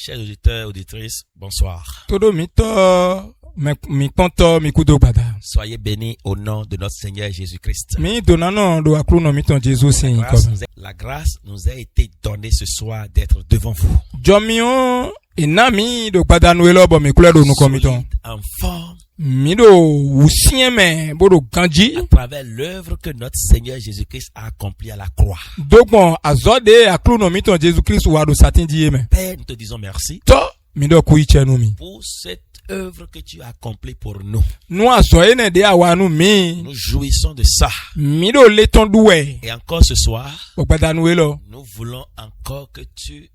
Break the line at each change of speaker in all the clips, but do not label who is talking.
Chers auditeurs, auditrices, bonsoir.
Todo mito mi konto mi kudo bada.
Soyez bénis au nom de notre Seigneur Jésus-Christ.
Mi donano do akluno mito Jésus sin ko.
La grâce nous a été donnée ce soir d'être devant vous.
Jomio inami do bada no elo bo mi kule do no komito.
En forme.
Mi do usieme bodo ganji
à travers l'œuvre que notre Seigneur Jésus-Christ a accomplie à la croix.
Dogbon azode akluno mito Jésus-Christ wa do satin di eme.
Père, nous te disons merci.
To mi do ku ichenu mi.
Pour cette œuvre que tu as accomplie pour nous.
Nous asoyene de awanu mi.
Nous jouissons de ça.
Mi do leton doué.
Et encore ce soir,
bada no elo.
Nous voulons encore que tu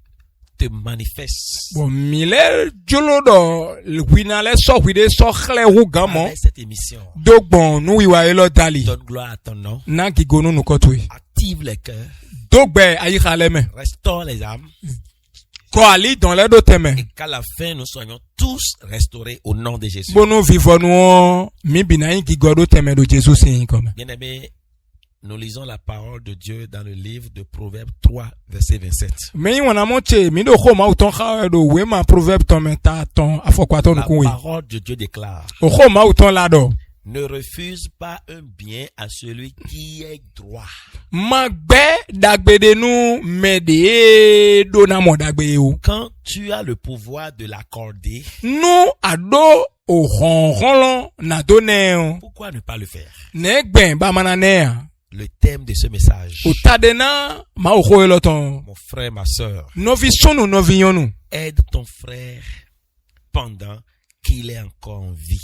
te manifestes.
Bon, mile jolodo winale so wide so khle hu gamo.
Avec cette émission.
Dogbon nu wiwa elo dali.
Donne gloire à ton nom.
Na gigonu nu kotwe.
Active les cœurs.
Dogbe ayi khaleme.
Restaure les âmes.
Ko ali dans les deux thèmes.
Et qu'à la fin nous soyons tous restaurés au nom de Jésus.
Bon nous vivons nous mi binayi gigodo thème de Jésus c'est comme.
Bien-aimé, nous lisons la parole de Dieu dans le livre de Proverbes 3 verset 27.
Mais on a monté mi do ko ma uton kha do we ma proverbe ton meta ton afokwaton
La
ku wi.
parole de Dieu déclare:
O ko ma uton la do.
Ne refuse pas un bien à celui qui est droit.
Magbe dagbede nou mede do na mo dagbe ou.
Quand tu as le pouvoir de l'accorder,
Nou ado o ronron na donne.
pourquoi ne pas le faire?
Negben ba manane.
Le thème de ce message,
O tadena ma o ko eloton.
mon frère, ma sœur,
Novi sonu novi yonu.
aide ton frère pendant qu'il est encore en vie.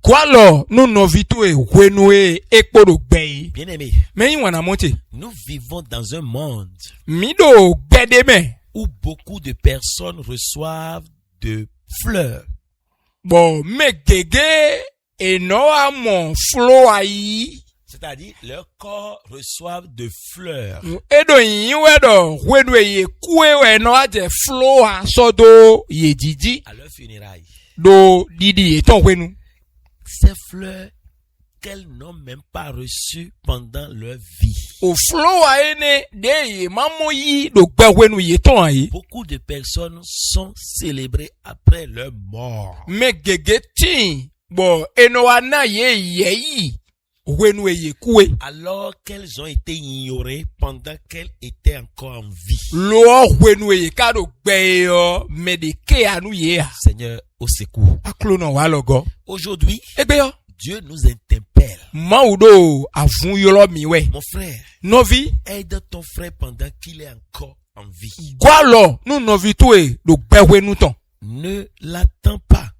Gwalo nou novi to e wenue ekpo do gbe.
Bien-aimé,
Mais yon wana monte.
nous vivons dans un monde
Mi do gbede me.
où beaucoup de personnes reçoivent de fleurs.
Bon, me gege e no amon flo ayi.
C'est-à-dire, leur corps reçoivent de fleurs.
Edo yin wedo wenue ye kue we no aje flo a sodo ye didi.
À leur funérailles.
Do didi eton wenu.
Ces fleurs qu'elles n'ont même pas reçues pendant leur vie.
O flo a ene de ye mamo yi do gbe wenu ye ton ayi.
Beaucoup de personnes sont célébrées après leur mort.
Me gege tin bo eno ana ye yi wenu ye kue.
Alors qu'elles ont été ignorées pendant qu'elles étaient encore en vie.
Lo wenu ye kado gbe yo me de ke anu ye a.
Seigneur, au secours.
Aklono wa logo.
Aujourd'hui,
Egbe yo.
Dieu nous interpelle.
Maudo avun yolo miwe.
Mon frère,
Novi
aide ton frère pendant qu'il est encore en vie.
gwalo nu novi to e do gbe wenu ton.
Ne l'attends pas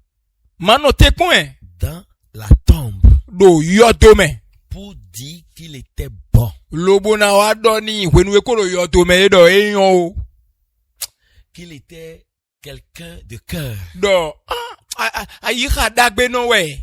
Mano te point
dans la tombe
do yodome.
pour dire qu'il était bon.
Lobo na wa do ni wenu e ko do yodome do eyan o.
Qu'il était quelqu'un de cœur.
Do ayi ka dagbe no we.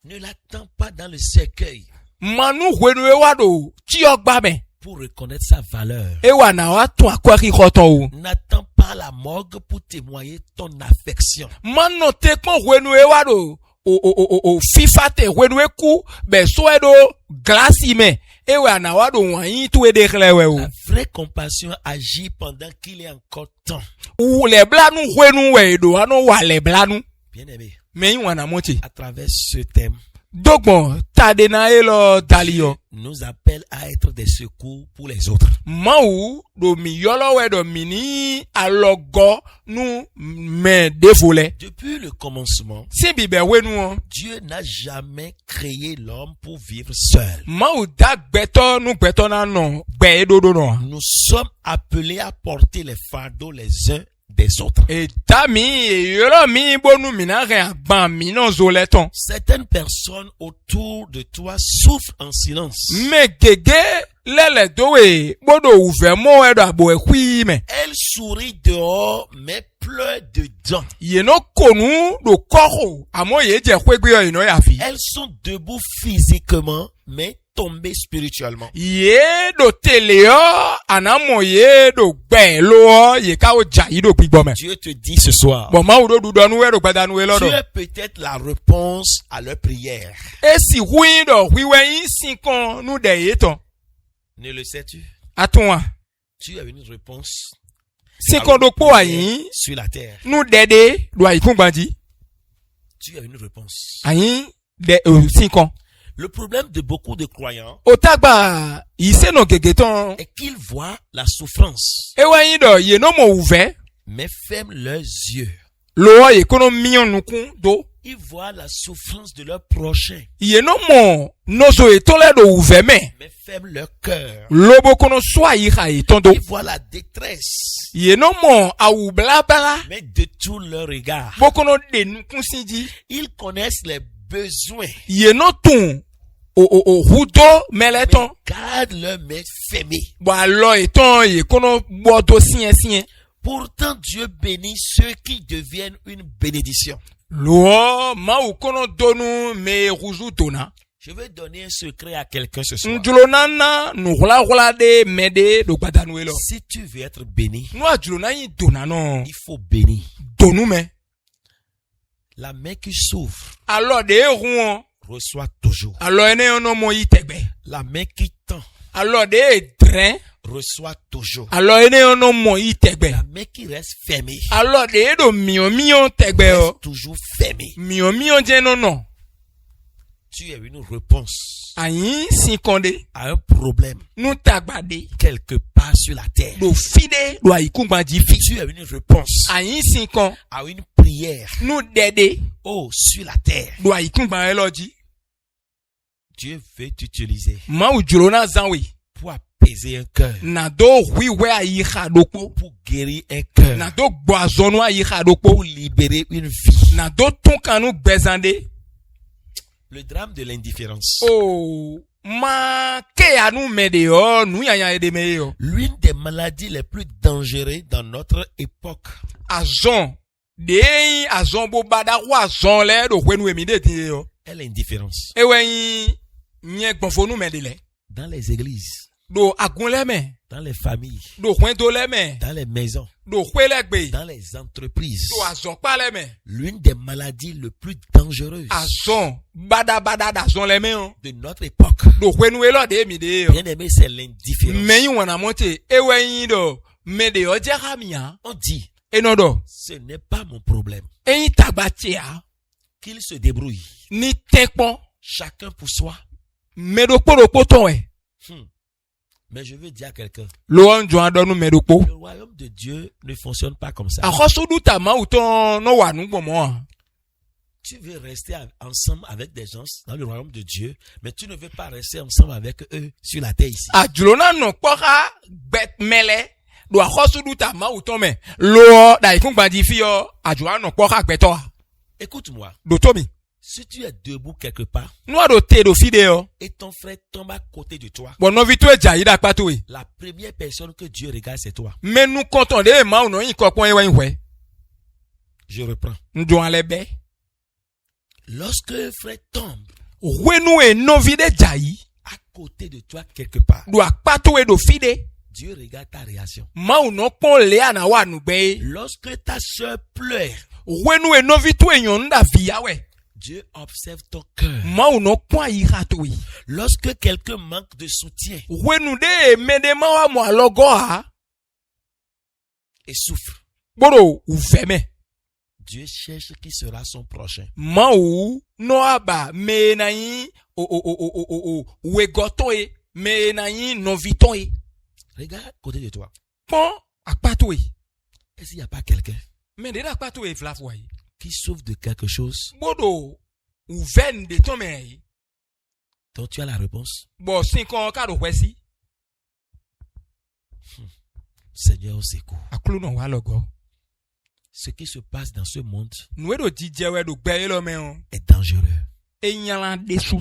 Ne l'attends pas dans le cercueil
Manu wenu e wa do ti ogba me.
pour reconnaître sa valeur.
E wa na wa tun akwari koton o.
N'attends pas la morgue pour témoigner ton affection.
Mano te kon wenu e wa do o fifa te wenu e ku be so e do glasi me. E wa na wa do wan yin tu e de klewe o.
La vraie compassion agit pendant qu'il est encore temps.
Ou le blanu wenu we do ano wa le blanu.
Bien-aimé,
Me yin wana monti.
à travers ce thème,
Dogbon tadena e lo dalio.
nous appelle à être des secours pour les autres.
Mau do mi yolo we do mini alogo nu me defole.
Depuis le commencement,
Si bibe wenu o.
Dieu n'a jamais créé l'homme pour vivre seul.
Mau da gbeto nu gbeto na no gbe dodo no.
Nous sommes appelés à porter les fardeaux les uns des autres.
E tami e yolo mi bonu mina re agban mi non zoleton.
Certaines personnes autour de toi souffrent en silence.
Me gege lele do e bodo ouve mo e do abo e kwi me.
Elles sourient dehors, mais pleurent dedans.
Ye no konu do koko amo ye je kwegbe yo ino ya fi.
Elles sont debout physiquement, mais tombées spirituellement.
Ye do teleo anamo ye do gbe lo ye ka o jayi do gbigbo me.
Dieu te dit ce soir,
Bon ma do donu e do gbadanu e
tu
lodo.
es peut-être la réponse à leur prière.
E si hui do wiwe yin sin kon nu de ye ton.
Ne le sais-tu?
Atun wa.
Tu as une réponse
Sinkondokpo ayin.
Sur la terre.
Nu dede do ayi kungbandi.
Tu as une réponse.
Ayin de sinkon.
Le problème de beaucoup de croyants
Otagba ise no gegeton.
est qu'ils voient la souffrance,
Ewa yin do ye no mo ouvert.
mais ferment leurs yeux.
Lo ye kono mion nukun do.
Ils voient la souffrance de leur prochain,
Ye no mo nozo etole do ouvert mais.
mais ferment leur cœur.
Lobo kono swa yi ha etondo.
Ils voient la détresse,
Ye no mo awu blabala.
mais détournent leur regard.
Bokono de nukun sinji.
Ils connaissent les besoins,
Ye no tun o hudo
mais
meleton.
gardent leurs mains fermées.
Bo alo eton ye kono bodo sien sien.
Pourtant, Dieu bénit ceux qui deviennent une bénédiction.
Lo ma u kono donu me ruzu dona.
Je vais donner un secret à quelqu'un ce soir.
Njulonana nu hula de mede do gbadanuelo.
Si tu veux être béni,
Nu ajulona yin dona no.
il faut bénir.
Donu me.
La main qui s'ouvre
Alo de ehun.
reçoit toujours.
Alo ene ono mo yi tegbe.
La main qui tend
Alo de dren.
reçoit toujours.
Alo ene ono mo yi tegbe.
La main qui reste fermée
Alo de do mion tegbe o.
reste toujours fermée.
Mion je no no.
Tu as une réponse
Ayin sinkonde.
à un problème
Nu tagbade.
quelque part sur la terre.
Do fide do ayi kungbandi fi.
Tu as une réponse
Ayin sinkon.
à une prière.
Nu dede
Oh, sur la terre.
do ayi kungban eloji.
Dieu veut t'utiliser
Ma u julona zanwe.
pour apaiser un cœur,
Na do wiwe ayi khadokpo.
pour guérir un cœur,
Na do gboazonu ayi khadokpo.
pour libérer une vie.
Na do tunkanu bezande.
Le drame de l'indifférence.
Oh, ma ke anu mede yo, nu yanya edeme yo.
L'une des maladies les plus dangereuses dans notre époque.
Azon. De azon bo bada wa azon le do kwenu emide ti yo.
Est l'indifférence.
Ewe yin nye gbonfonu mede le.
Dans les églises,
Do agun le me.
dans les familles,
Do kwen do le me.
dans les maisons,
Do kwelegbe.
dans les entreprises.
Do azon pa le me.
L'une des maladies les plus dangereuses
Azon. Bada d'azon le me yo.
de notre époque.
Do kwenu elo de emide yo.
Bien aimé, c'est l'indifférence.
Me yin wana monte. Ewe yin do. Mede yo jeramia.
On dit,
Eno do.
ce n'est pas mon problème.
Eyin tagbatia.
Qu'il se débrouille.
Ni tekpon.
Chacun pour soi.
Medokpo ton we.
Mais je veux dire à quelqu'un,
Lo anjo adonu medokpo.
le royaume de Dieu ne fonctionne pas comme ça.
Akoso du ta ma uton no wa nu gbomo.
Tu veux rester ensemble avec des gens dans le royaume de Dieu, mais tu ne veux pas rester ensemble avec eux sur la terre ici.
Ajulona no poka bet mele. Do akoso du ta ma uton me. Lo da ikun gbadi fi yo. Ajulona no poka gbeto.
Écoute-moi,
Do tomi.
si tu es debout quelque part
Nu ado te do fide yo.
et ton frère tombe à côté de toi,
Bon no vitu eja yi da pato we.
la première personne que Dieu regarde, c'est toi.
Menu konton de ma uno yin kokon ewe we.
Je reprends.
Njo alebe.
Lorsque un frère tombe
Wenu e no vide jayi.
à côté de toi quelque part,
Do akpato we do fide.
Dieu regarde ta réaction.
Ma uno pon le ana wa nu be.
Lorsque ta soeur pleure,
Wenu e no vitu e yon da via we.
Dieu observe ton cœur.
Ma uno pon yi rato we.
Lorsque quelqu'un manque de soutien
Wenu de mede ma wa mo alogo ha.
et souffre,
Boro ou feme.
Dieu cherche qui sera son prochain.
Ma ou no aba me na yin we goto e. Me na yin no viton e.
Regarde à côté de toi.
Pon akpato e.
Est-ce qu'il n'y a pas quelqu'un
Me de akpato e flaf wa.
qui souffre de quelque chose
Bodo ou ven de ton me.
dont tu as la réponse?
Bo sin kon ka do kwesi.
Seigneur, au secours.
Aklu no wa logo.
Ce qui se passe dans ce monde
Nou do DJ we do gbe lo me on.
est dangereux,
E nyalan desu.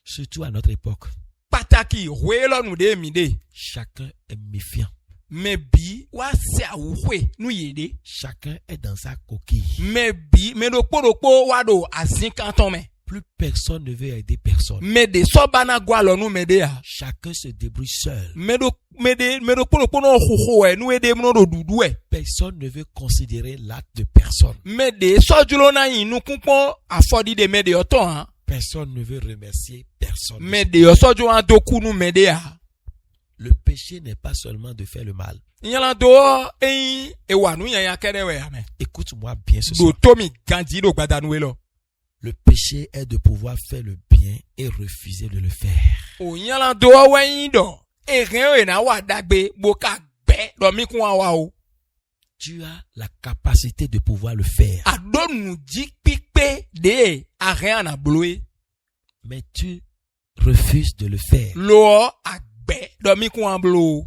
surtout à notre époque.
Pataki we lo nu de mi de.
Chacun est méfiant.
Me bi wa se awuwe nu yede.
Chacun est dans sa coquille.
Me bi me do kpo wa do azin kanton me.
Plus personne ne veut aider personne.
Me de so bana gwa lo nu me de ya.
Chacun se débrouille seul.
Me do kpo no huhu e nu ede no do dudu e.
Personne ne veut considérer l'acte de personne.
Me de so julo na yin nu kunpon afodi de me de oton han.
Personne ne veut remercier personne.
Me de so jo an doku nu me de ya.
Le péché n'est pas seulement de faire le mal.
Nyala do ewa nu yanya kede we amen.
Écoute-moi bien ce
Do
soir.
tomi ganji do gbada nu we lo.
Le péché est de pouvoir faire le bien et refuser de le faire.
O nyala do we yin do. E ren we na wa dagbe bo ka gbe do mi kun wa o.
Tu as la capacité de pouvoir le faire.
Adonu ji pipe de a ren na bloe.
Mais tu refuses de le faire.
Lo agbe do mi kun blo.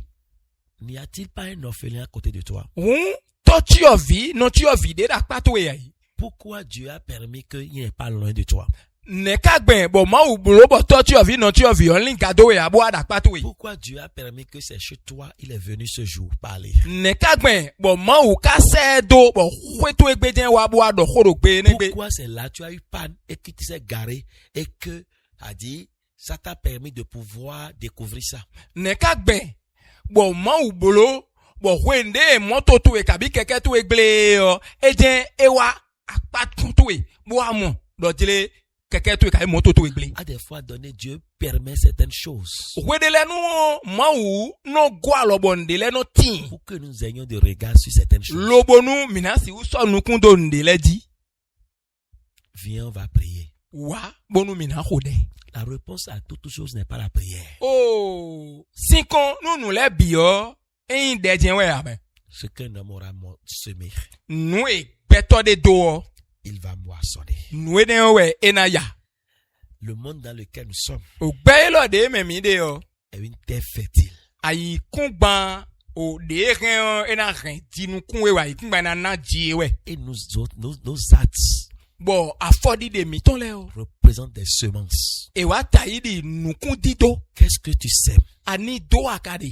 N'y a-t-il pas un orphelin à côté de toi?
To tu your vie, non tu your vie de da pa to we yi.
Pourquoi Dieu a permis qu'il n'est pas loin de toi?
Ne ka gben bo ma ou blo bo to tu your vie, non tu your vie on lin gado we abo da pa to we.
Pourquoi Dieu a permis que c'est chez toi, il est venu ce jour parler?
Ne ka gben bo ma ou ka se do bo kwe to egbe den wa bo do khoro gbe ne gbe.
Pourquoi c'est là tu as eu panne et que tu t'es garé et que a dit ça t'a permis de pouvoir découvrir ça?
Ne ka gben bo ma ou blo bo wende moto to e kabi keke to egble e den ewa apat kun to e bo amon do dile keke to e kabi moto to egble.
À des fois donné, Dieu permet certaines choses
Wede le nu ma ou no gwa lo bonde le no tin.
pour que nous ayons des regards sur certaines choses.
Lobonu minasi ou so nu kun do ndele di.
Viens, on va prier.
Wa bonu mina khode.
La réponse à toutes choses n'est pas la prière.
Oh, sinkon nous le bio en dejen we amen.
Ce qu'un homme aura semé,
Nou e beto de do,
il va moissonner.
nou e den we enaya.
Le monde dans lequel nous sommes
O gbe lo de memi de yo.
est une terre fertile.
Ayi kungban o de ren ena ren di nu kun we wa yi kungban na ji we.
Et nous autres, nos actes
Bo afodi de mi ton le o.
représentent des semences.
E wa tayi di nu kun di do.
Qu'est-ce que tu sèmes?
Ani do akade.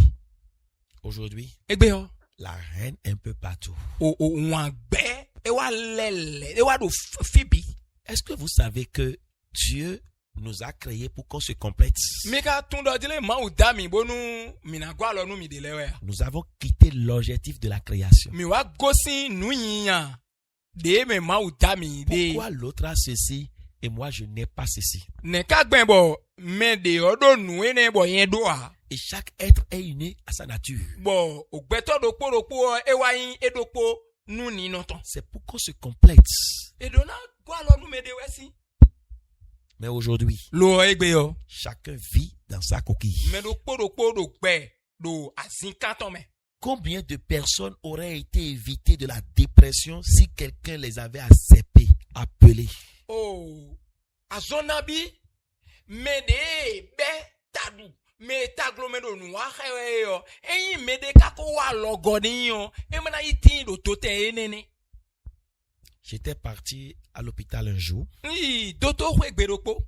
Aujourd'hui,
Egbe yo.
la reine un peu partout.
O wan gbe e wa lele. E wa do fibi.
Est-ce que vous savez que Dieu nous a créés pour qu'on se complète?
Mika tundo dile ma ou dami bonu mina gwa lo nu mi de le we.
Nous avons quitté l'objectif de la création.
Mi wa gosi nu yiyan. De me ma ou dami de.
Pourquoi l'autre a ceci et moi je n'ai pas ceci?
Ne ka gben bo me de odo nu ene bo yen do a.
Et chaque être est uni à sa nature.
Bo ogbeto do po e wa yin edokpo nu ni no ton.
C'est pour qu'on se complète.
E do na gwa lo nu me de we si.
Mais aujourd'hui,
Lo egbe yo.
chacun vit dans sa coquille.
Me do gbe do azin kanton me.
Combien de personnes auraient été évitées de la dépression si quelqu'un les avait acceptées, appelées?
Oh, azonabi me de be tadu. Me taglo me do nu wa hewe yo. Eyin me de kako wa logo ni yo. E mana iti do tote enene.
J'étais parti à l'hôpital un jour.
Doto we gbedokpo.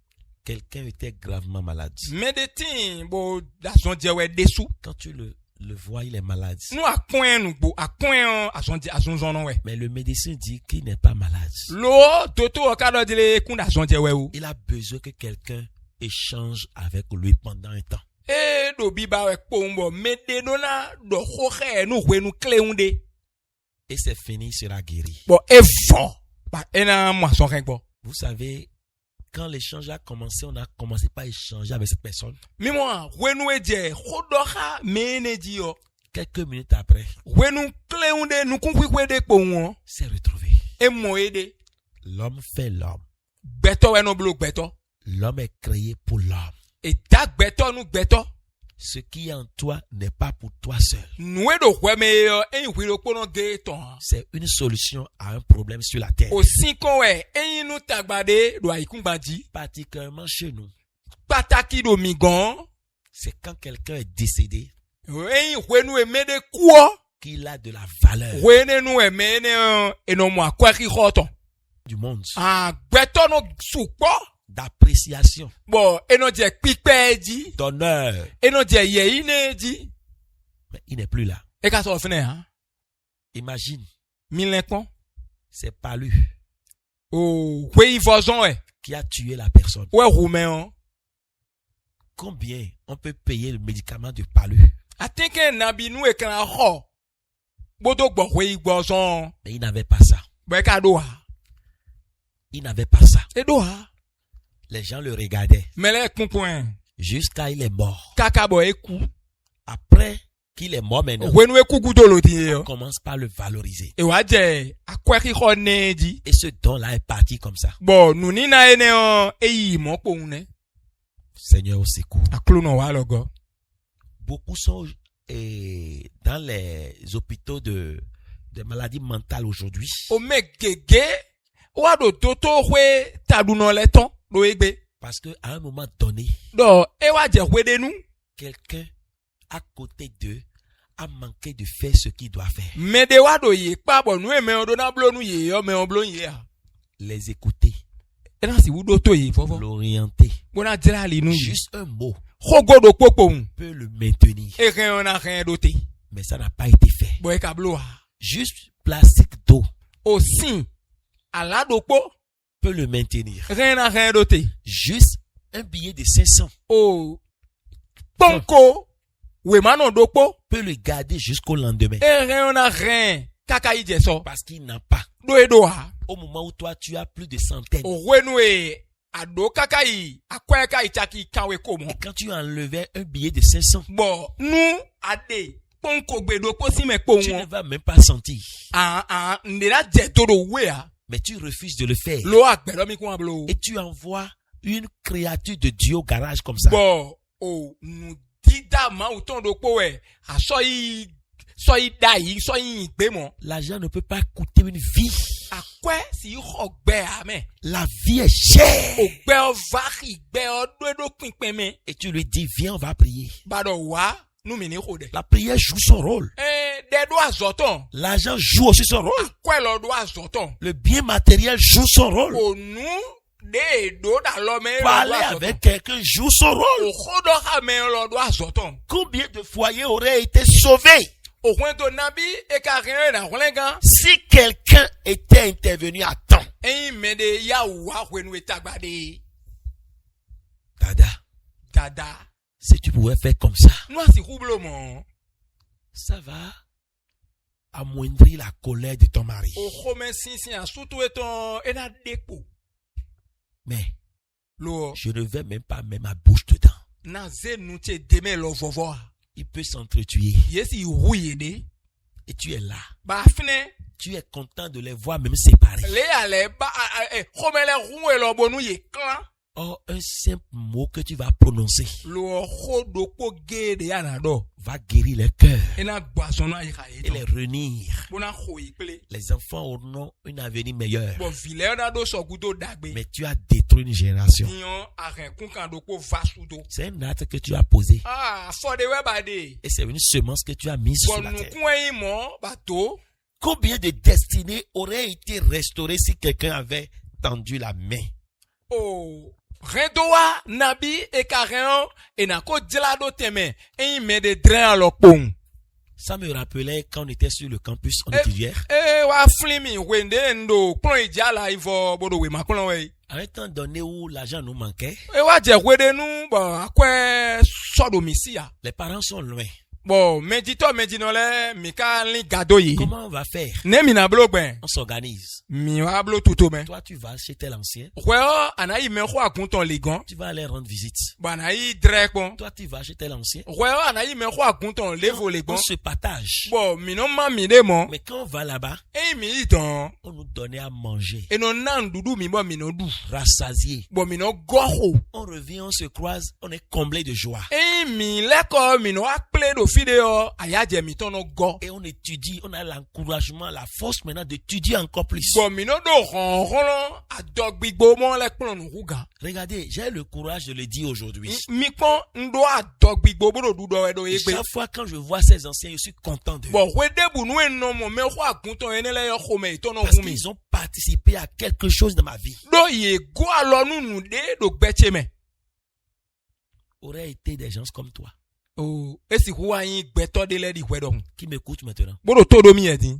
Quelqu'un était gravement malade.
Me de tin bo da zon jewe desu.
Quand tu le vois, il est malade.
Nou akwen nou bo akwen azon zonon we.
Mais le médecin dit qu'il n'est pas malade.
Lo doto okado dile kun da zon jewe ou.
Il a besoin que quelqu'un échange avec lui pendant un temps.
E do biba we pombo me de dona do khoche nou we nou kleunde.
Et c'est fini, il sera guéri.
Bon evon. Ba ena mo son ren bo.
Vous savez, quand l'échange a commencé, on a commencé par échanger avec cette personne.
Mi moi we nou eje khodoha me ne di yo.
Quelques minutes après,
We nou kleunde nou kun kwikwe de po won.
s'est retrouvé.
E mo ede.
L'homme fait l'homme.
Beto we no blo beto.
L'homme est créé pour l'homme.
E tak beto nou beto.
Ce qui est en toi n'est pas pour toi seul.
Nou e do kwe me yo en wi do kono ge ton.
C'est une solution à un problème sur la terre.
O sinkon we en nou tagbade do aikun badi.
Particulièrement chez nous.
Pataki do migon.
C'est quand quelqu'un est décédé
En we nou e me de kuo.
qu'il a de la valeur
We ne nou e me ne eno mo akwa ki khoton.
du monde,
Ah beto no supo.
d'appréciation,
Bon eno je pipe di.
d'honneur.
Eno je ye ine di.
Mais il n'est plus là.
E ka so fene ha.
Imagine,
Milenkon.
c'est Palu
Oh, we ivozon we.
qui a tué la personne.
We roumen.
Combien on peut payer le médicament de Palu?
Atenke nabi nou e kan ho. Bodo gbo we igbozon.
Mais il n'avait pas ça.
Be ka do ha.
Il n'avait pas ça.
E do ha.
Les gens le regardaient
Mele kunpon.
jusqu'à il est mort.
Kaka bo eku.
Après qu'il est mort maintenant,
wenu ekugudo lo ti
on
yo
commence par le valoriser.
e wa je akweki ko neji
Et ce don-là est parti comme ça.
bo nuni na ene o eyi mo po ne
Seigneur au secours.
aklono wa logo
Beaucoup sont dans les hôpitaux de maladies mentales aujourd'hui.
o megege wa do toto hwe taduno le ton do egbe
Parce que à un moment donné,
do e wa je hwe denu
quelqu'un à côté d'eux a manqué de faire ce qu'il doit faire.
mede wa do ye pa bo nu e me o do na blo nu ye yo me o blo ye a
Les écouter,
e na si wu do to ye fofo
l'orienter.
bona dira li nu
Juste un mot
hogodo popo un
peut le maintenir.
e ren na ren do te
Mais ça n'a pas été fait.
bo e ka blo a
Juste plastique d'eau
o sin aladopo
peut le maintenir.
ren na ren do te
Juste un billet de 500
o ponko we mano dopo
peut le garder jusqu'au lendemain.
e ren na ren kaka ije so
Parce qu'il n'a pas.
do e do a
Au moment où toi, tu as plus de centaines.
o wenu e ado kaka yi akweka itaki kanwe ko mo
Et quand tu enlevais un billet de 500,
bo nu ade ponko gbedo po si me po
tu ne
won
vas même pas sentir.
ndera je to do we a
Mais tu refuses de le faire.
lo agbero mi kun ablo
Et tu envoies une créature de Dieu au garage comme ça.
bo o nu dida ma o ton do po e aso yi so yi da yi so yi gbe mo
L'argent ne peut pas coûter une vie.
akwe si ogbe ame
La vie est chère.
ogbe o va igbe o do pinpin me
Et tu lui dis, viens, on va prier.
bado wa nu mi ni ko de
La prière joue son rôle.
de do azoton
L'argent joue aussi son rôle.
akwe lo do azoton
Le bien matériel joue son rôle.
onu de do da lo me
Parler avec quelqu'un joue son rôle.
o khodo ha me lo do azoton
Combien de foyers auraient été sauvés
o kwento nabi e ka ren na holenga
si quelqu'un était intervenu à temps?
eyin me de ya wa hwenu etagbade
Dada,
dada
si tu pouvais faire comme ça,
nu asi hublo mo
ça va amoindrir la colère de ton mari.
o khome sinsin asutu eton ena depo
Mais
lo
je ne vais même pas mettre ma bouche dedans.
na zenu che deme lo vovo
Il peut s'entretuer.
yesi huye de
Et tu es là.
ba fine
Tu es content de les voir même séparés.
le ale ba khome le huwe lo bonu ye kan
Or, un simple mot que tu vas prononcer
lo khodo po gede ana do
va guérir les cœurs
ena gbason na yika
et les
eton
réunir.
bona khoyi pele
Les enfants auront un avenir meilleur.
bo vile na do sogudo dagbe
Mais tu as détruit une génération.
nion aren kun kan do ko vasudo
C'est un acte que tu as posé.
for the we ba de
Et c'est une semence que tu as mise sur la
bonu
terre.
kun yin mo ba to
Combien de destinées auraient été restaurées si quelqu'un avait tendu la main?
o rendoa nabi e karen e na ko dila do teme eyin me de dren alo pon
Ça me rappelait quand on était sur le campus, on étudiait.
wa flimi wende ndo klon ijala ivo bodo we maklon we
À un temps donné où l'argent nous manquait,
e wa je wede nu bo akwe sodomisia
les parents sont loin.
bo medino le mi ka lin gado yi
Comment on va faire?
ne mi na blo gben
On s'organise.
mi wa blo tuto me
Toi, tu vas chez tel ancien,
Weo anayi me ho agunton ligon
tu vas aller rendre visite.
banayi drekon
Toi, tu vas chez tel ancien.
Weo anayi me ho agunton levo
On
ligon
se partage.
bo mi no ma mi de mo
Mais quand on va là-bas,
e mi idan
on nous donnait à manger,
e no nan dudu mi bo mi no du
rassasié.
bo mi no goho
On revient, on se croise, on est comblé de joie.
e mi leko mi no akple do fideo ayaje mi ton no go
Et on étudie, on a l'encouragement, la force maintenant d'étudier encore plus.
bo mi no do ronron adogbigbo mo le plon nu huga
Regardez, j'ai le courage de le dire aujourd'hui.
mi pon ndo adogbigbo bodo du do edo
Et
egbe
chaque fois quand je vois ces anciens, je suis content d'eux.
bo wedebu nu eno mo me ho agunton enele yo home itono
Parce
humi
qu'ils ont participé à quelque chose dans ma vie.
do ye go alo nunu de do gbeche me
Auraient été des gens comme toi
o esi hu ayin gbeto de le di hwedo
qui m'écoutent maintenant.
bodo to do mi edin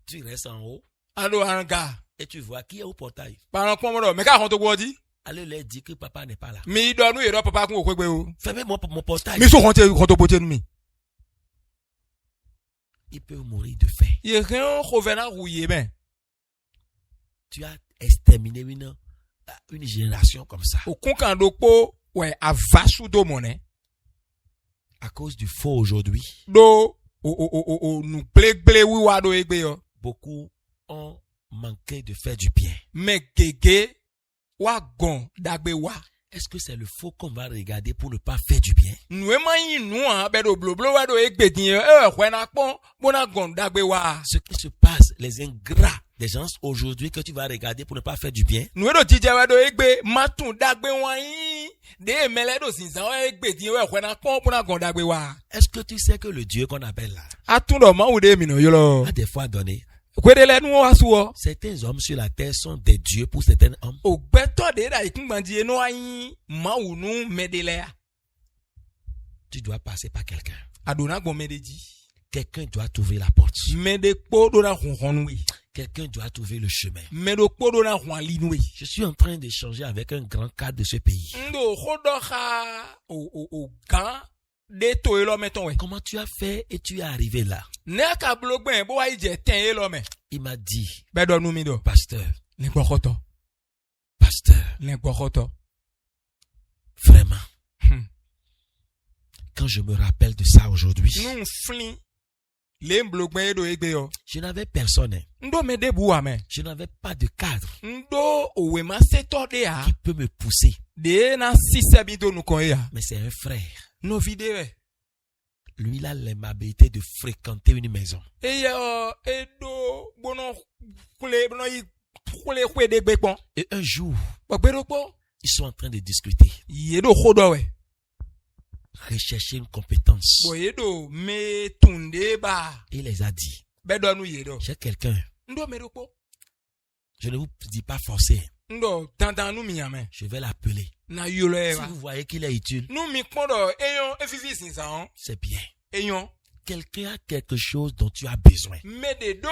Tu restes en haut
alo anga
et tu vois qui est au portail.
paran pon modo me ka kon to godi
Allez leur dire que papa n'est pas là.
mi do nu ye do papa kun okwegbe o
Fermez mon portail.
mi so kon to bote nu mi
Ils peuvent mourir de faim.
ye ren hovena huye ben
Tu as exterminé une génération comme ça.
o kun kan do po we avasu do mo ne
À cause du faux aujourd'hui.
do nous blé wiwa do egbe yo.
Beaucoup ont manqué de faire du bien.
Mais gege wa gon dagbe wa.
Est-ce que c'est le faux qu'on va regarder pour ne pas faire du bien?
Nous manyi nous an be do bloblo wa do egbe din e kwena pon bona gon dagbe wa.
Ce qui se passe, les ingrats des gens aujourd'hui que tu vas regarder pour ne pas faire du bien.
Nous do jije wa do egbe matun dagbe wan yin de mele do sinsan wa egbe din e kwena pon bona gon dagbe wa.
Est-ce que tu sais que le Dieu qu'on appelle là
Atun do ma wude mi no yo lo.
a des fois donné?
Kwedele nu wa suwo.
Certains hommes sur la terre sont des dieux pour certains hommes.
Ogbeto de da ikungbandi no ayin ma wunu medele ya.
Tu dois passer par quelqu'un.
Adona gbon medeji.
Quelqu'un doit trouver la porte.
Mede kpo do na honhon we.
Quelqu'un doit trouver le chemin.
Medo kpo do na hon lin we.
Je suis en train d'échanger avec un grand cadre de ce pays.
Ndo khodo kha o gan de to elo meton we.
Comment tu as fait et tu es arrivé là?
Ne ka blogben bo wa ije ten elo me.
Il m'a dit,
Be do nu mi do.
pasteur,
Le gbokoto.
pasteur,
Le gbokoto.
vraiment, quand je me rappelle de ça aujourd'hui,
Nu flin. Le blogben do egbe yo.
je n'avais personne. Hein.
Ndo me de bu ame.
Je n'avais pas de cadre
Ndo owe ma seto de ya.
qui peut me pousser.
De na sisebi do nu kon ya.
Mais c'est un frère.
No vidéo.
Lui, il a l'aimabilité de fréquenter une maison.
Et edo bono kule bono yi kule kwe de gbe pon.
Et un jour,
Gbero po.
ils sont en train de discuter,
Yedo khodo we.
rechercher une compétence.
Bo yedo me tunde ba.
Et il les a dit,
Be do nu yedo.
j'ai quelqu'un,
Ndo me do po.
je ne vous dis pas forcer,
Ndo tantan nu mi yame.
je vais l'appeler.
Na yolo e
Si
wa.
vous voyez qu'il est utile,
Nu mi pon do eyon efifi sinsa on.
c'est bien.
Eyon
Quelqu'un a quelque chose dont tu as besoin.
me de do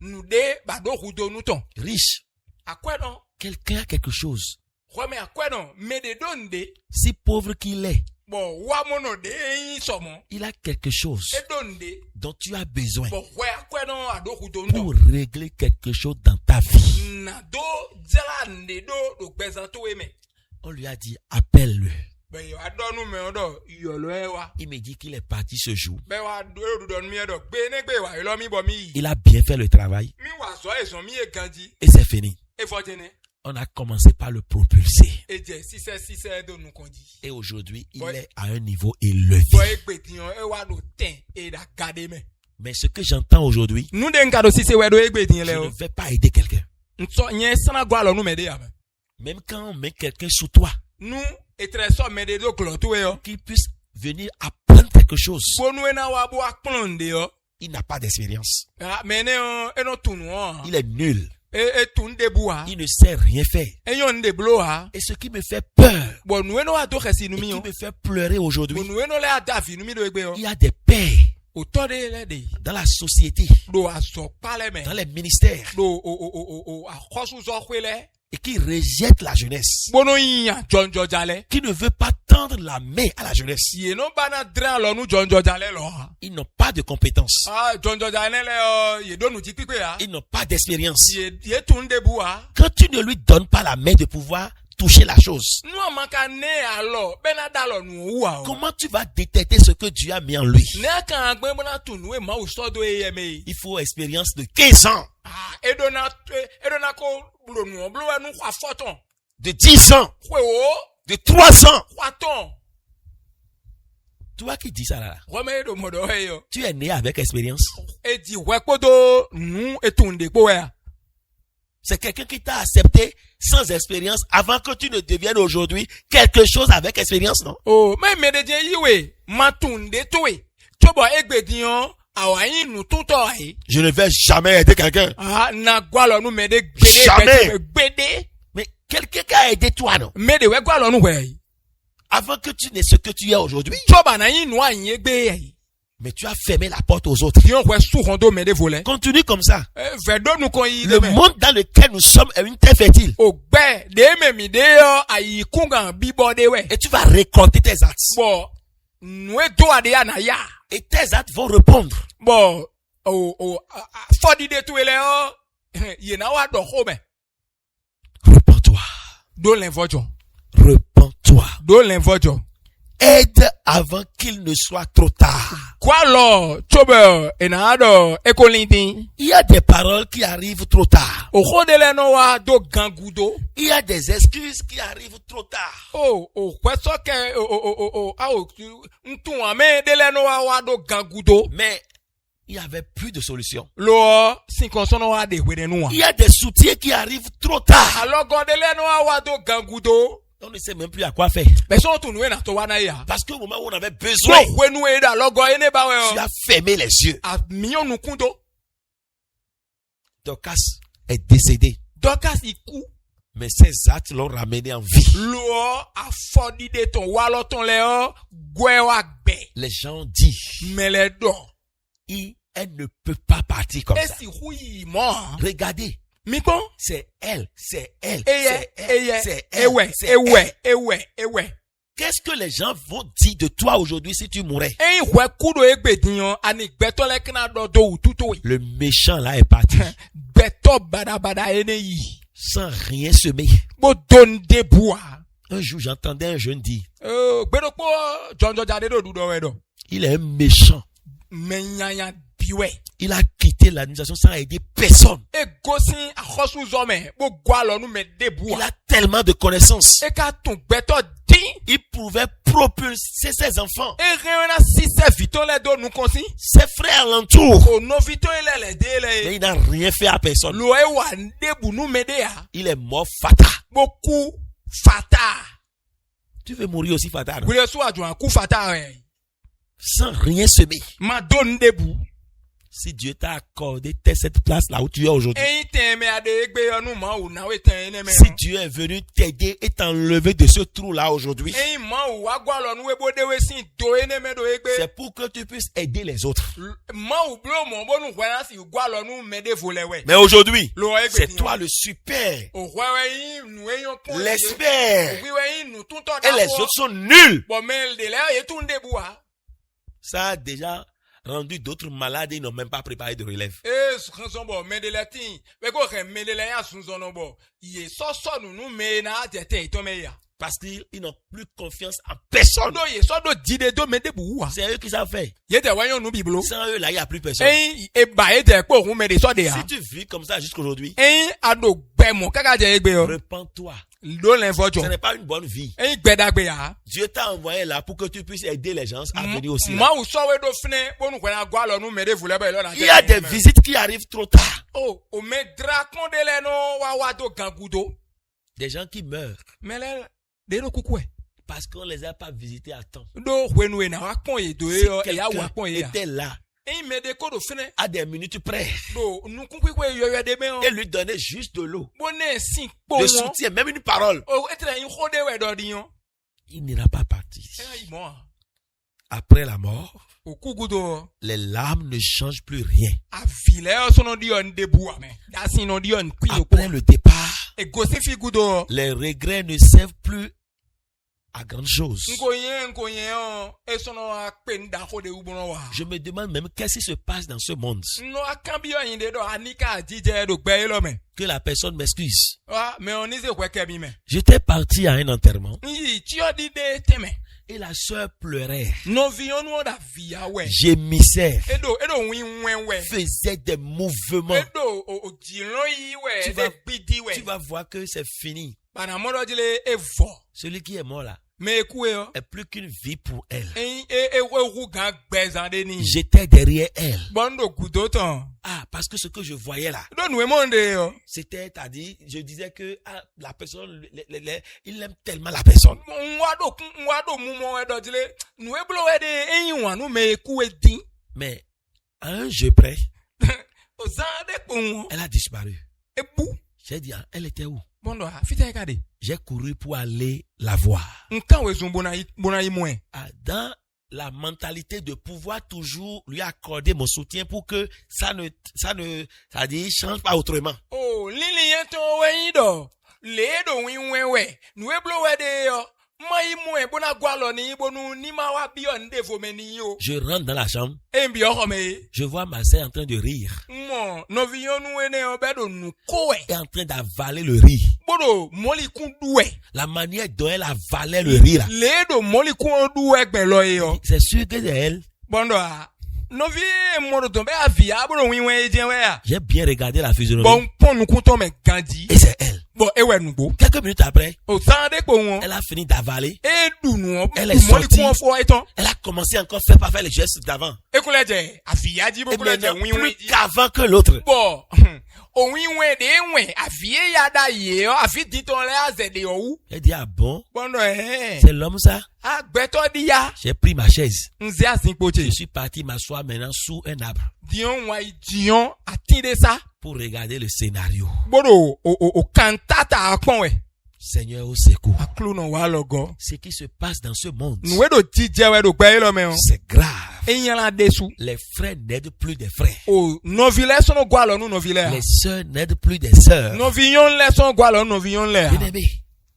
nu de ba do hudo nu ton.
Riche,
Akwedo.
quelqu'un a quelque chose.
Kwame akwedo me de do nde.
Si pauvre qu'il est,
Bo wa mono de yin somo.
il a quelque chose
Edo nde.
dont tu as besoin
Bo we akwedo ado hudo nu ton.
pour régler quelque chose dans ta vie.
Na do jela nde do gbezan to we me.
On lui a dit, appelle-le.
Be yo adonu me odo yolo e wa.
Il me dit qu'il est parti ce jour.
Be wa do don mi edo gbe ne gbe wa ilo mi bo mi.
Il a bien fait le travail
Mi wa so e son mi e ganji.
et c'est fini.
E fotene.
On a commencé par le propulser.
E je sise do nu konji.
Et aujourd'hui, il
Ouais.
est à un niveau élevé.
Bo e gbe tiyan e wa do ten e da gade me.
Mais ce que j'entends aujourd'hui,
Nu de nka do sise we do e gbe tiyan
je
le
ne
o.
vais pas aider quelqu'un.
Nso yen sana gwa lo nu me de ya me.
Même quand on met quelqu'un sous toi,
Nu e tre so me de do klo to we yo.
qu'il puisse venir apprendre quelque chose.
Bo nu e na wa bo akplon de yo.
Il n'a pas d'expérience.
Ah me ne o e no tunu o.
Il est nul.
E tun de bu ha.
Il ne sait rien faire.
E yon de blo ha.
Et ce qui me fait peur,
Bo nu e no wa do khesi nu
et
mi
qui
yo.
me fait pleurer aujourd'hui,
Bo nu e no le adafi nu mi do egbe yo.
il y a des pères
O to de le de.
dans la société,
Do aso pale me.
dans les ministères,
Do akosu zo kwele.
et qui rejettent la jeunesse,
Bono yin jonjo jale.
qui ne veut pas tendre la main à la jeunesse.
Ye no bana dran lo nu jonjo jale lo.
Ils n'ont pas de compétences.
Ah jonjo jale le ye do nu ti pipe ha.
Ils n'ont pas d'expérience.
Ye tun de bu ha.
Quand tu ne lui donnes pas la main de pouvoir toucher la chose,
Nu amaka ne alo bena dalo nu wa o.
comment tu vas détecter ce que Dieu a mis en lui?
Ne kan agbe bona tunu e ma o so do e yeme.
Il faut expérience de 15 ans,
Ah edo na ko blo nu blo nu kwa foton.
de 10 ans,
Kwe o
de 3 ans.
kwa ton.
Toi qui dis ça là,
Rome edo modo he yo.
tu es né avec expérience.
E di we kodo nu etunde po we.
C'est quelqu'un qui t'a accepté sans expérience avant que tu ne deviennes aujourd'hui quelque chose avec expérience, non?
Oh, me de je yiwe matunde towe. Chobo egbe diyan awayin nu tuto ai.
Je ne vais jamais aider quelqu'un.
Ah na gwalo nu me de
Jamais.
gbede.
Mais quelqu'un qui a aidé toi, non?
Me de we gwalo nu we.
Avant que tu n'aies ce que tu es aujourd'hui.
Choba na yin nu ayin egbe ai.
Mais tu as fermé la porte aux autres.
Diyan we su hondo me de vole.
Continue comme ça.
Vedo nu kon yi
Le
de me.
monde dans lequel nous sommes est une terre fertile.
Ogbe de me mi de yo ayi kungan bibo de we.
Et tu vas récolter tes actes.
Bo nu e do ade ya na ya.
Et tes actes vont répondre.
Bo fodi de tu ele o. Ye na wa do ho me.
Repends-toi.
Do l'invojo.
Repends-toi.
Do l'invojo.
Aide avant qu'il ne soit trop tard.
Quoi lo chobe enado ekolintin.
Il y a des paroles qui arrivent trop tard.
O khodele no wa do gangudo.
Il y a des excuses qui arrivent trop tard.
Kweso ke ntun ame dele no wa do gangudo.
Mais il n'y avait plus de solution.
Lo sinkonso wa de hwede no wa.
Il y a des soutiens qui arrivent trop tard.
Alors godele no wa do gangudo.
On ne sait même plus à quoi faire.
Mais son tu nou na to wa na ya.
Parce qu'au moment où on avait besoin,
So hwenu e da logo ene ba we.
tu as fermé les yeux.
A miyon nu kundo.
Dorcas est décédé.
Dorcas iku.
Mais ses actes l'ont ramené en vie.
Lo afodi de ton walo ton leo gwe wa gbe.
Les gens disent,
Mele do.
elle ne peut pas partir comme ça.
Esi huyi mo.
Regardez,
Mikon.
c'est elle, c'est elle,
Eye,
c'est elle, c'est elle.
ewe.
Qu'est-ce que les gens vont dire de toi aujourd'hui si tu mourais?
Eyi hwe kudo egbediyan ani gbeto le kina do ututo yi.
Le méchant là est parti
Gbeto bada ene yi.
sans rien semer.
Bo don debout.
Un jour, j'entendais un jeune dire,
Gbedokpo jonjo jade do dudo we do.
il est un méchant.
Menyanya biwe.
Il a quitté l'administration sans aider personne.
E gosin akhosu zome bo gwa lo nu me debout.
Il a tellement de connaissances.
E ka tun gbeto din.
Il pouvait propulser ses enfants,
E rena si se vito le do nu konsi.
ses frères alentours.
O no vito ele le de
Mais
le.
il n'a rien fait à personne.
Lo e wa debu nu me de ya.
Il est mort fatal.
Boku fata.
Tu veux mourir aussi fatal, non?
Wile so adwan ku fata re.
Sans rien semer.
Ma don debu.
Si Dieu t'a accordé cette place là où tu es aujourd'hui,
Eyin ten me ade egbe yonu ma ou na we ten ene me.
si Dieu est venu t'aider et t'enlever de ce trou là aujourd'hui,
Eyin ma ou wa gwa lo nu we bo de we sin do ene me do egbe.
c'est pour que tu puisses aider les autres.
Ma ou blo mo bo nu hwa si gwa lo nu me de vole we.
Mais aujourd'hui,
Lo egbe
c'est
ni.
toi le super,
O hwa we yin nu eyon pon.
l'expert,
Oui we yin nu tun to
et
da.
les autres sont nuls.
Bon mel de le ye tun debu a.
Ça a déjà rendu d'autres malades et ils n'ont même pas préparé de relève.
Son bo me de le tin. We go re me de le ya sun zo no bo. Ye so nu me na tete to me ya.
Parce qu'ils n'ont plus confiance en personne.
Do ye so do dide do me debu a.
C'est eux qui savent faire.
Ye de wa yon nu biblo.
Sans eux, là, il n'y a plus personne.
Eyin e ba e de po hun me de so de a.
Si tu vis comme ça jusqu'aujourd'hui,
Eyin ado gbe mo kaka je egbe yo.
repens-toi.
Lo len vojo.
Ce n'est pas une bonne vie.
Eyin gbe dagbe ya.
Dieu t'a envoyé là pour que tu puisses aider les gens à venir aussi là.
Ma ou so we do fine bonu kwena gwa lo nu me de vule be lo na.
Il y a des visites qui arrivent trop tard.
O me drakon de le no wa do gangudo.
Des gens qui meurent
Mele de no kukwe.
parce qu'on les a pas visités à temps.
Do hwenu na wa pon ye do
Si
yo e ya wa
quelqu'un
pon ye ya.
était là
Eyin me de ko do fine
à des minutes près
do nu kunkwe yo yo de me o.
et lui donner juste de l'eau,
Bone sin po
de
won.
soutien, même une parole,
O etre yin khode we do di yon.
il n'ira pas partir.
Eyin mo.
Après la mort,
O kugudo.
les larmes ne changent plus rien.
A vile yo so no di on debu a me. Da sin no di on kwi yo ko.
Après le départ,
E gosi fi gudo.
les regrets ne servent plus à grande chose.
Nkoyen e so no a pe nda khode ubono wa.
Je me demande même qu'est-ce qui se passe dans ce monde.
No akambi yo yin de do anika jije do gbe lo me.
Que la personne m'excuse.
Ah, mais on ise kweke bi me.
J'étais parti à un enterrement
Yi ti o di de teme.
et la sœur pleurait,
No vi onu da via we.
gémissait,
Edo win wen we.
faisait des mouvements.
Edo o jilon yi we.
Tu
E
vas-
bidi we.
Tu vas voir que c'est fini.
Bana modo jile e vo.
Celui qui est mort là
Me ku e yo.
est plus qu'une vie pour elle.
E we ru gan gbezan de ni.
J'étais derrière elle.
Bondo gudo tan.
Ah, parce que ce que je voyais là,
Do nu e monde yo.
c'était, c'est-à-dire, je disais que la personne, il aime tellement la personne.
Nwa do mu mo e do jile. Nu e blo we de eyin wan nu me ku e din.
Mais à un jeu près,
O zan de kun.
elle a disparu.
E bu.
J'ai dit, ah, elle était où?
Bondo a fita e kade.
J'ai couru pour aller la voir.
Nkan we zun bona yi mwen.
Ah, dans la mentalité de pouvoir toujours lui accorder mon soutien pour que ça dit, change pas autrement.
Oh, lili yen ton we yi do. Le do win wen we. Nu e blo we de yo. Ma yi mwen bona gwa lo ni bonu ni ma wa bi on de vo me ni yo.
Je rentre dans la chambre,
E mbi yo kome.
je vois ma sœur en train de rire
Mon, no vi yon nou ene yo bedo nou kowe.
et en train d'avaler le riz.
Bodo, moli kun duwe.
La manière dont elle avalait le riz là,
Le do moli kun duwe gbe lo yo.
c'est sûr que c'est elle.
Bondo a, Novi moro tombe avia bro winwe jenwe.
J'ai bien regardé la physionomie.
Bon pon nous comptons mais gandi.
Et c'est elle.
Bon ewe nous go.
Quelques minutes après,
O tande ko won.
elle a fini d'avaler.
E du nous.
Elle est sortie.
Eton.
Elle a commencé encore à faire les gestes d'avant.
E ko leje avia di
Et
bo ko leje
maintenant,
winwe.
plus qu'avant que l'autre.
Bon. O winwe de wen avie yada ye o afi diton le azede o.
Elle dit, ah bon?
Bon no
C'est l'homme ça?
agbeto dia.
J'ai pris ma chaise.
Nze asin poche.
Je suis parti m'asseoir maintenant sous un arbre
Dion wa dion atinde ça.
pour regarder le scénario.
Bodo o cantata akpon we.
Seigneur au secours.
Aklu no wa logo.
Ce qui se passe dans ce monde,
Nous do dije we do gbe lo me o.
c'est grave.
Eyan la desu.
Les frères n'aident plus des frères.
O novile so no gwa lo nu novile.
Les sœurs n'aident plus des sœurs.
Novion le so gwa lo novion le.
Bien aimé,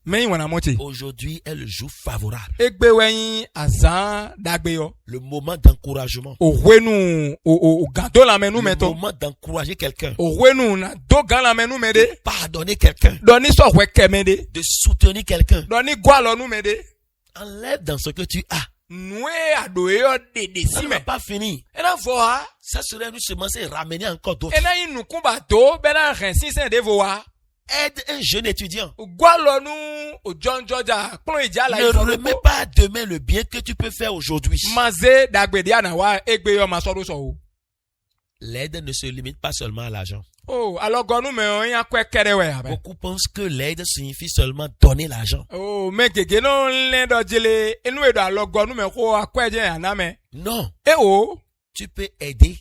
Mais wana moche.
aujourd'hui est le jour favorable.
Egbe weyin azan dagbe yo.
Le moment d'encouragement.
O wenu o gado la menu
Le
meto.
moment d'encourager quelqu'un.
O wenu na do gan la menu mede.
Pardonner quelqu'un.
Doni so we kemede.
De soutenir quelqu'un.
Doni gwa lo nu mede.
Enlève dans ce que tu as.
Noue ado yo de
Ça
si
n'est
me.
pas fini.
Ena vo ha.
Ça serait nous semencer et ramener encore d'autres.
Ena inu kumba do bena rensi sen de vo ha.
Aide un jeune étudiant.
Gwa lo nu o John Georgia. Plon ija la
Ne
ifo.
remets pas à demain le bien que tu peux faire aujourd'hui.
Maze dagbe dia na wa egbe yo ma so do so o.
L'aide ne se limite pas seulement à l'argent.
Oh, alors gonu me on yan kwe kere we abe.
Beaucoup pensent que l'aide signifie seulement donner l'argent.
Oh, me gege no le do jele enu edo alo gonu me ko akwe je ana me.
Non,
E o,
tu peux aider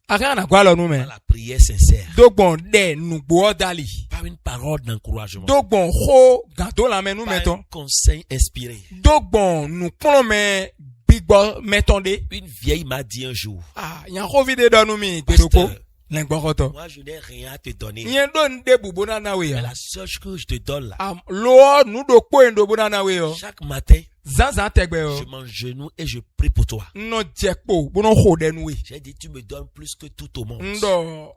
aka na gwa lo nu me.
par la prière sincère,
Dogbon de nugbo dali.
par une parole d'encouragement,
Dogbon ho gado la me nu
par
meton.
un conseil inspiré.
Dogbon nu plon me bigbo metonde.
Une vieille m'a dit un jour,
Ah, yan ko vide do nu mi dedoko.
Pasteur,
Lengbo koto.
moi je n'ai rien à te donner.
Yen don de bubo na na we
Mais
ya.
la seule chose que je te donne là,
Am lo nu do ko endo bu na na we yo.
chaque matin,
Zanzan tegbe yo.
je m'agenouille et je prie pour toi.
No jekpo, bu no ho den we.
J'ai dit, tu me donnes plus que tout au monde.
Ndo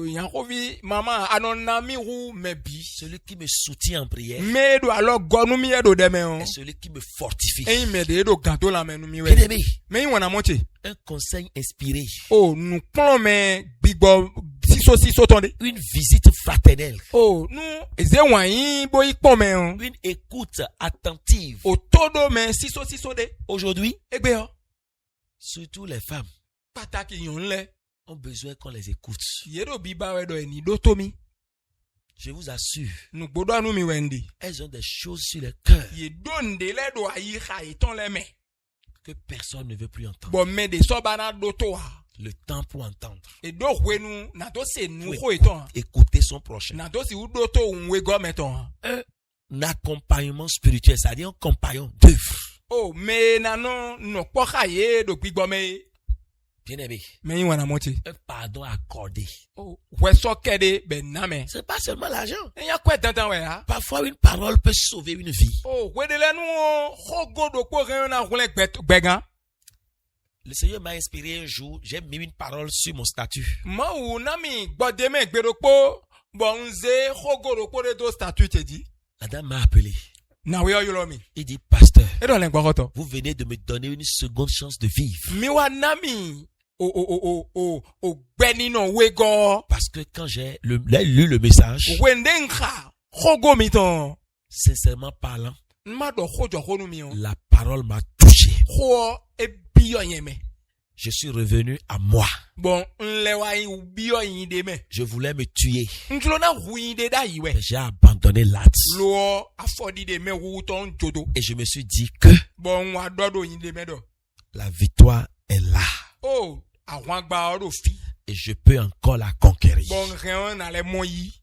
yankovi mama anonami ru mebi
Celui qui me soutient en prière
medo alo gonu mi edo deme on
est celui qui me fortifie.
eyin mede edo gado la menu mi
Bien
we
aimé,
me yin wona moche
un conseil inspiré,
o nu plon me gbigbo siso tonde
une visite fraternelle,
o nu eze wanyin bo ipo me on
une écoute attentive.
o todo me siso de
Aujourd'hui,
egbe o
surtout les femmes
pataki yon le
ont besoin qu'on les écoute.
yedo biba we do eni do tomi
Je vous assure,
nu gbodo anu mi wende
elles ont des choses sur le cœur
ye donde le do ayi kha eton le me
que personne ne veut plus entendre.
bo me de so bana do to ha
Le temps pour entendre,
e do wenu na to se nu
Oui.
ko eton
écouter son prochain.
na to si udo to unwe gometon
Un accompagnement spirituel, c'est-à-dire un compagnon d'œuvre.
o me na no po khaye do gbigbo me
Bien aimé,
me yin wana moti
un pardon accordé.
o we so kede be na me
C'est pas seulement l'argent.
en kwe dandan we ha
Parfois, une parole peut sauver une vie.
o we de lenu hogo do ko ren na hule gbegan
Le Seigneur m'a inspiré un jour, j'ai mis une parole sur mon statut.
ma wu na mi gbode me gbero po bo nze hogo do ko de do statut te di
La dame m'a appelé.
na we yo lo mi
Il dit, pasteur,
e do len gbogoto
vous venez de me donner une seconde chance de vivre.
mi wa na mi o gbeni no we go
Parce que quand j'ai lu le message,
wende nka hogo mi ton
sincèrement parlant,
ma do hojo honu mi on
la parole m'a touché.
ho e biyo yen me
Je suis revenu à moi.
bon nle wa yin biyo yin de me
Je voulais me tuer.
ntulo na hu yin de da yi we
Mais j'ai abandonné l'acte.
lo afodi de me wu ton jodo
Et je me suis dit que
bon wa dodo yin de me do
la victoire est là.
oh àwọn agba oro fi
Et je peux encore la conquérir.
bon ren na le mo yi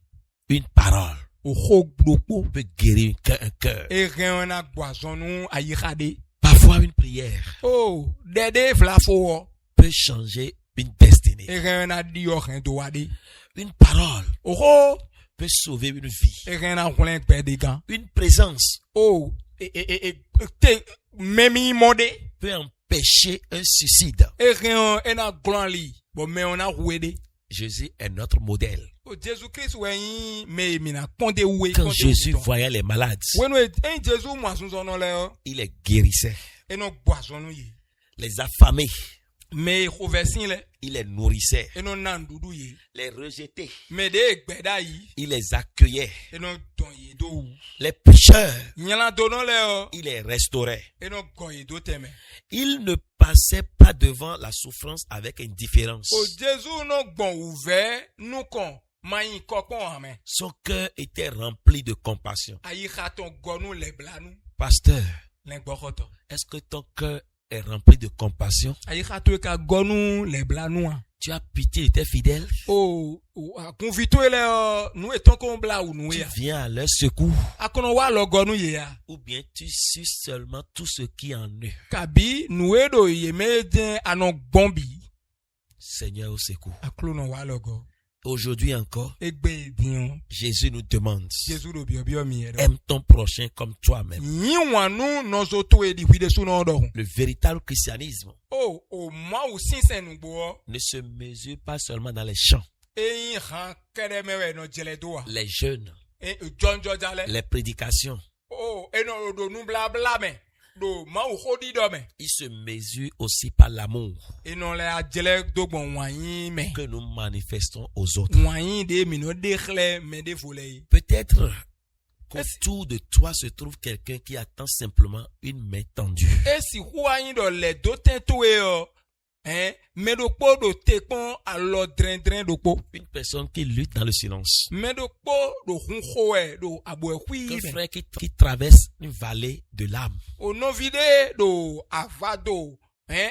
Une parole
o ho gbopo
peut guérir un cœur.
e ren na gbazonu ayikade
Parfois, une prière
oh dede flafo
peut changer une destinée.
e ren na di o ren do wade
Une parole
o ho
peut sauver une vie.
e ren na hulen gbe de gan
Une présence
oh te memi mode
peut empêcher un suicide.
e ren na glan li bon me on a huede
Jésus est notre modèle.
o Jésus Christ weyin me mi na ponde we
Quand Jésus voyait les malades,
when we en Jésus mo asunzo no le
il les guérissait.
e no gbo asunu yi
Les affamés,
Mais versin le.
Il les nourrissait.
Et non nandudu ye.
Les rejetait.
Mais de gbeda yi.
Il les accueillait.
Et non don ye do.
Les pécheurs.
Nyala donon le.
Il les restaurait.
Et non go ye do teme.
Il ne passait pas devant la souffrance avec indifférence.
O Jésus non bon ouvert nous kon. Maï kokon amen.
Son cœur était rempli de compassion.
Ayi khaton gonu le blanu.
Pasteur,
L'engbokoto.
est-ce que ton cœur est rempli de compassion?
Ayi khato ka gonu le blanu.
Tu as pitié de tes fidèles?
Oh, convito ele nous étant qu'on bla ou nous
Tu
ya.
viens à leur secours?
Akono wa lo gonu ye ya.
Ou bien tu suces seulement tout ce qui est en eux?
Kabi nous edo ye medien anon bombi.
Seigneur au secours.
Aklono wa logo.
Aujourd'hui encore,
Egbe dion.
Jésus nous demande,
Jésus do bio mi edo.
aime ton prochain comme toi-même.
Yin wanu nozoto edi hwide su no do.
Le véritable christianisme
Oh, o ma o sinsen nu bo.
ne se mesure pas seulement dans les champs,
Eyin han kere mewe no jele do.
les jeûnes,
John Jojale.
les prédications.
Oh, eno do nu bla bla me. Do ma o hodi do me.
Il se mesure aussi par l'amour
Eno le ajele do bon wanyin me.
que nous manifestons aux autres.
Wanyin de mi no de khle me de volei.
Peut-être qu'autour de toi se trouve quelqu'un qui attend simplement une main tendue.
E si wanyin do le do tento e o. Me do po do te pon alo dren do po.
Une personne qui lutte dans le silence.
Me do po do hun khoe do abo
Un
hui.
frère qui traverse une vallée de larmes.
O no vide do avado.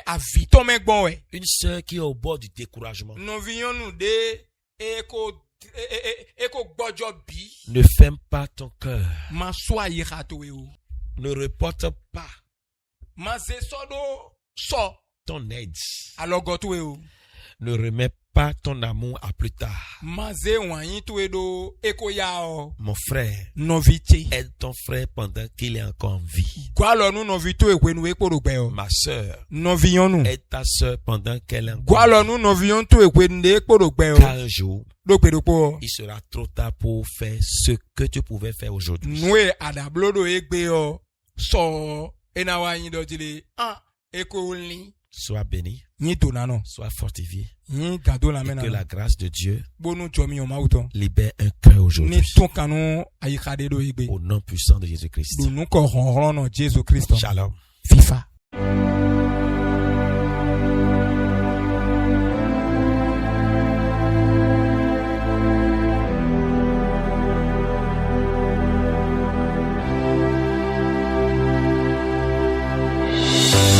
Avito me gbon we.
Une sœur qui est au bord du découragement.
No viyon nou de eko gbojo bi.
Ne ferme pas ton cœur.
Ma swa yi khato e o.
Ne reporte pas
Ma ze so do so
ton aide.
alogo to e o.
Ne remets pas ton amour à plus tard.
Ma ze wanyin to e do eko ya o.
Mon frère,
No vite.
aide ton frère pendant qu'il est encore en vie.
Gwa lo nou no vito e kwe nou ekpo do gbe o.
Ma sœur,
No viyon nou.
aide ta sœur pendant qu'elle est encore
Gwa
en
lo
vie.
nou no viyon to e kwe nde ekpo do gbe o.
Car un jour,
Do kwe do po.
il sera trop tard pour faire ce que tu pouvais faire aujourd'hui.
Nou e adablo do ekbe o. So ena wanyin do jile. Eko li.
Sois béni,
Nyi to nanon.
sois fortifié.
Nyi gado la
Et
mena.
que la grâce de Dieu
Bonu chomi o mauton.
libère un cœur
Ni
aujourd'hui.
ton kanon ayi khade do ekbe.
Au nom puissant de Jésus-Christ.
Do nou ko ron no Jésus Christ.
Shalom.
FIFA.